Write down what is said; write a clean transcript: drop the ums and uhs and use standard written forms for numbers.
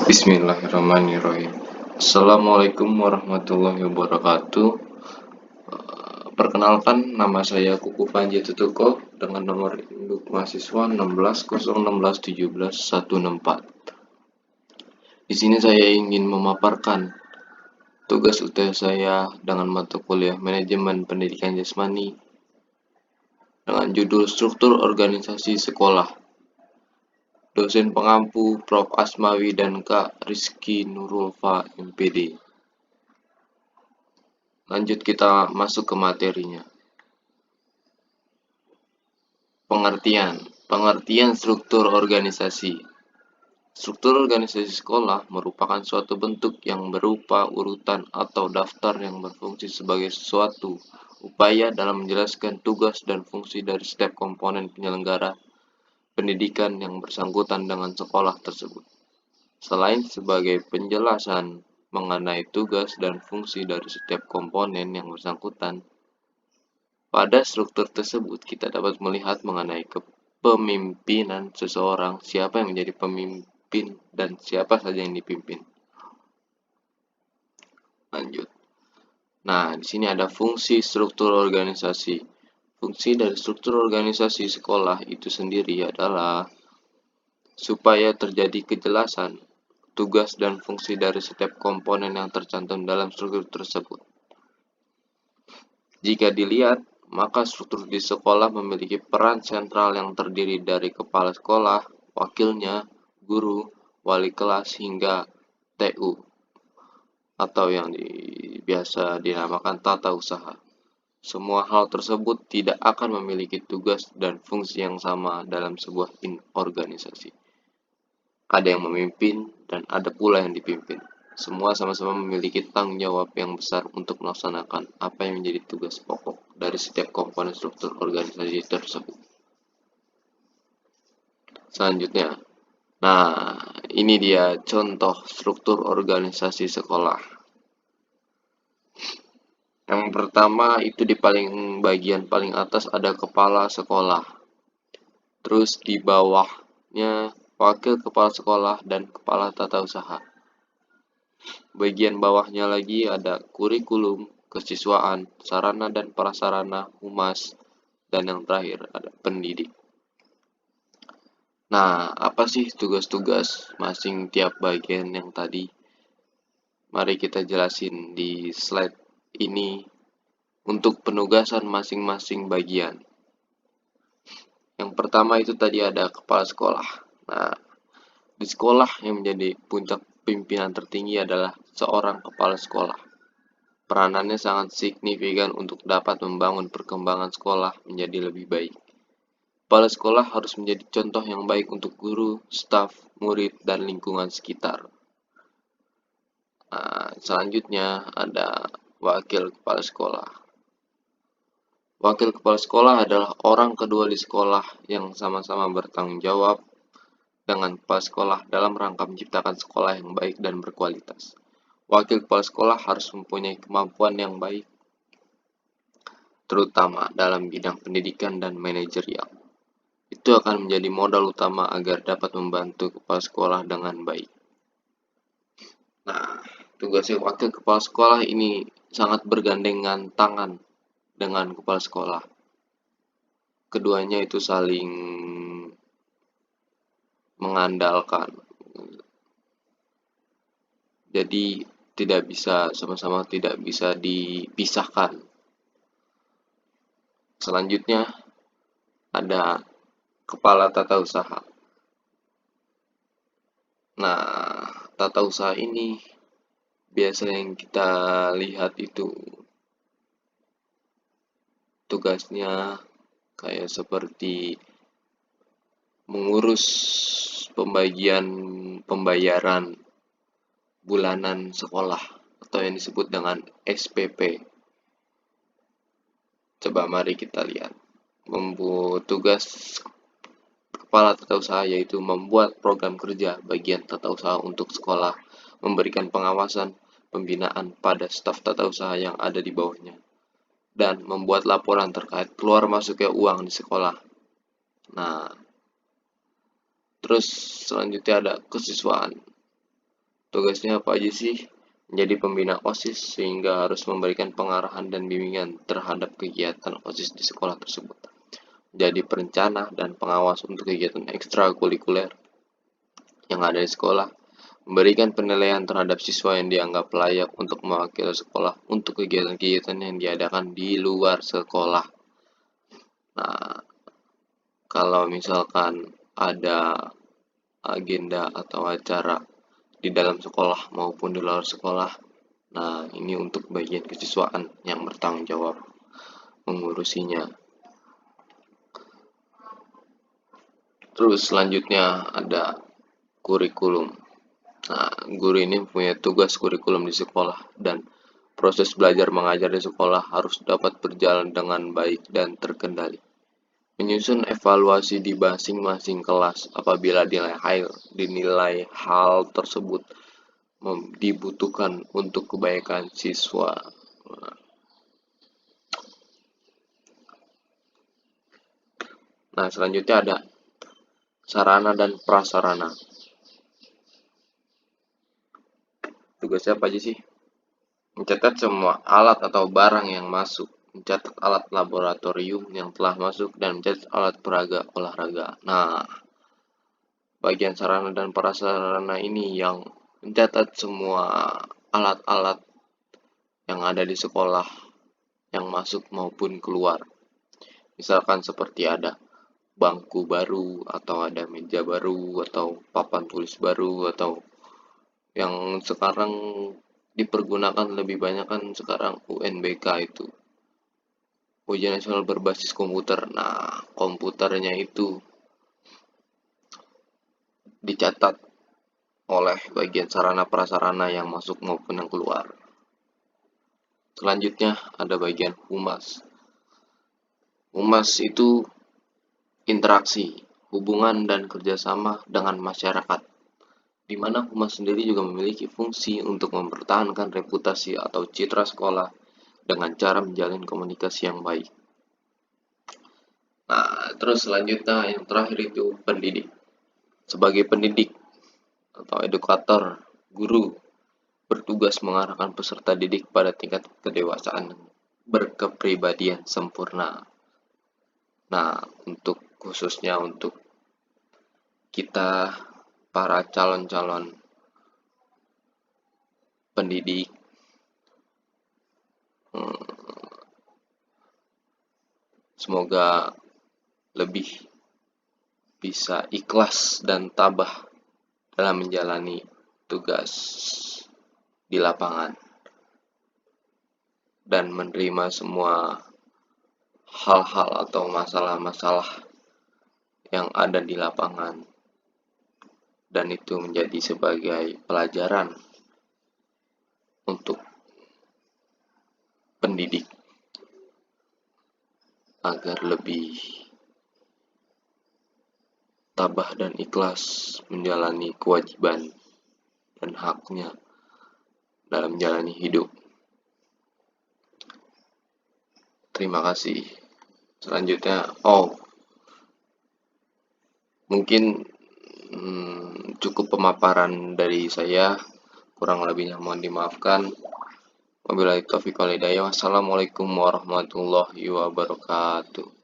Bismillahirrahmanirrahim. Assalamualaikum warahmatullahi wabarakatuh. Perkenalkan, nama saya Kuku Panji Tutuko dengan nomor induk mahasiswa 16016164. Di sini saya ingin memaparkan tugas UTS saya dengan mata kuliah Manajemen Pendidikan Jasmani dengan judul Struktur Organisasi Sekolah. Dosen pengampu Prof. Asmawi dan Kak Rizky Nurulfa MPD. Lanjut kita masuk ke materinya. Pengertian struktur organisasi. Struktur organisasi sekolah merupakan suatu bentuk yang berupa urutan atau daftar yang berfungsi sebagai suatu upaya dalam menjelaskan tugas dan fungsi dari setiap komponen penyelenggara pendidikan yang bersangkutan dengan sekolah tersebut. Selain sebagai penjelasan mengenai tugas dan fungsi dari setiap komponen yang bersangkutan, pada struktur tersebut kita dapat melihat mengenai kepemimpinan seseorang, siapa yang menjadi pemimpin dan siapa saja yang dipimpin. Lanjut. Nah, di sini ada fungsi struktur organisasi. Fungsi dari struktur organisasi sekolah itu sendiri adalah supaya terjadi kejelasan tugas dan fungsi dari setiap komponen yang tercantum dalam struktur tersebut. Jika dilihat, maka struktur di sekolah memiliki peran sentral yang terdiri dari kepala sekolah, wakilnya, guru, wali kelas, hingga TU, atau yang biasa dinamakan tata usaha. Semua hal tersebut tidak akan memiliki tugas dan fungsi yang sama dalam sebuah organisasi. Ada yang memimpin dan ada pula yang dipimpin. Semua sama-sama memiliki tanggung jawab yang besar untuk melaksanakan apa yang menjadi tugas pokok dari setiap komponen struktur organisasi tersebut. Selanjutnya, nah ini dia contoh struktur organisasi sekolah. Yang pertama itu di bagian paling atas ada kepala sekolah. Terus di bawahnya wakil kepala sekolah dan kepala tata usaha. Bagian bawahnya lagi ada kurikulum, kesiswaan, sarana dan prasarana, humas, dan yang terakhir ada pendidik. Nah, apa sih tugas-tugas masing tiap bagian yang tadi? Mari kita jelasin di slide ini untuk penugasan masing-masing bagian. Yang pertama itu tadi ada kepala sekolah. Nah, di sekolah yang menjadi puncak pimpinan tertinggi adalah seorang kepala sekolah. Peranannya sangat signifikan untuk dapat membangun perkembangan sekolah menjadi lebih baik. Kepala sekolah harus menjadi contoh yang baik untuk guru, staf, murid, dan lingkungan sekitar. Nah, selanjutnya ada wakil kepala sekolah. Wakil kepala sekolah adalah orang kedua di sekolah yang sama-sama bertanggung jawab dengan kepala sekolah dalam rangka menciptakan sekolah yang baik dan berkualitas. Wakil kepala sekolah harus mempunyai kemampuan yang baik, terutama dalam bidang pendidikan dan manajerial. Itu akan menjadi modal utama agar dapat membantu kepala sekolah dengan baik. Nah, tugasnya wakil kepala sekolah ini sangat bergandengan tangan dengan kepala sekolah. Keduanya itu saling mengandalkan. Jadi sama-sama tidak bisa dipisahkan. Selanjutnya ada kepala tata usaha. Nah, tata usaha ini biasanya yang kita lihat itu tugasnya kayak seperti mengurus pembayaran bulanan sekolah atau yang disebut dengan SPP. Coba mari kita lihat. Tugas kepala tata usaha yaitu membuat program kerja bagian tata usaha untuk sekolah, memberikan pengawasan, pembinaan pada staf tata usaha yang ada di bawahnya, dan membuat laporan terkait keluar masuknya uang di sekolah. Nah, terus selanjutnya ada kesiswaan. Tugasnya apa aja sih? Menjadi pembina OSIS sehingga harus memberikan pengarahan dan bimbingan terhadap kegiatan OSIS di sekolah tersebut. Jadi perencana dan pengawas untuk kegiatan ekstrakurikuler yang ada di sekolah, memberikan penilaian terhadap siswa yang dianggap layak untuk mewakili sekolah untuk kegiatan-kegiatan yang diadakan di luar sekolah. Nah, kalau misalkan ada agenda atau acara di dalam sekolah maupun di luar sekolah, nah ini untuk bagian kesiswaan yang bertanggung jawab mengurusinya. Terus selanjutnya ada kurikulum. Nah, guru ini punya tugas kurikulum di sekolah dan proses belajar mengajar di sekolah harus dapat berjalan dengan baik dan terkendali. Menyusun evaluasi di masing-masing kelas apabila dinilai hal tersebut dibutuhkan untuk kebaikan siswa. Nah, selanjutnya ada sarana dan prasarana. Tugasnya apa aja sih? Mencatat semua alat atau barang yang masuk, mencatat alat laboratorium yang telah masuk, dan mencatat alat peraga olahraga. Nah, bagian sarana dan prasarana ini yang mencatat semua alat-alat yang ada di sekolah yang masuk maupun keluar. Misalkan seperti ada bangku baru, atau ada meja baru, atau papan tulis baru, atau yang sekarang dipergunakan lebih banyak kan sekarang UNBK itu, ujian nasional berbasis komputer. Nah, komputernya itu dicatat oleh bagian sarana prasarana yang masuk maupun yang keluar. Selanjutnya ada bagian humas. Humas itu interaksi, hubungan dan kerjasama dengan masyarakat, di mana humas sendiri juga memiliki fungsi untuk mempertahankan reputasi atau citra sekolah dengan cara menjalin komunikasi yang baik. Nah, terus selanjutnya yang terakhir itu pendidik. Sebagai pendidik atau edukator, guru bertugas mengarahkan peserta didik pada tingkat kedewasaan berkepribadian sempurna. Nah, khususnya untuk kita para calon-calon pendidik, semoga lebih bisa ikhlas dan tabah dalam menjalani tugas di lapangan dan menerima semua hal-hal atau masalah-masalah yang ada di lapangan, dan itu menjadi sebagai pelajaran untuk pendidik agar lebih tabah dan ikhlas menjalani kewajiban dan haknya dalam menjalani hidup. Terima kasih. Selanjutnya, mungkin cukup pemaparan dari saya, kurang lebihnya mohon dimaafkan. Wabillahi taufiq wal hidayah. Wassalamualaikum warahmatullahi wabarakatuh.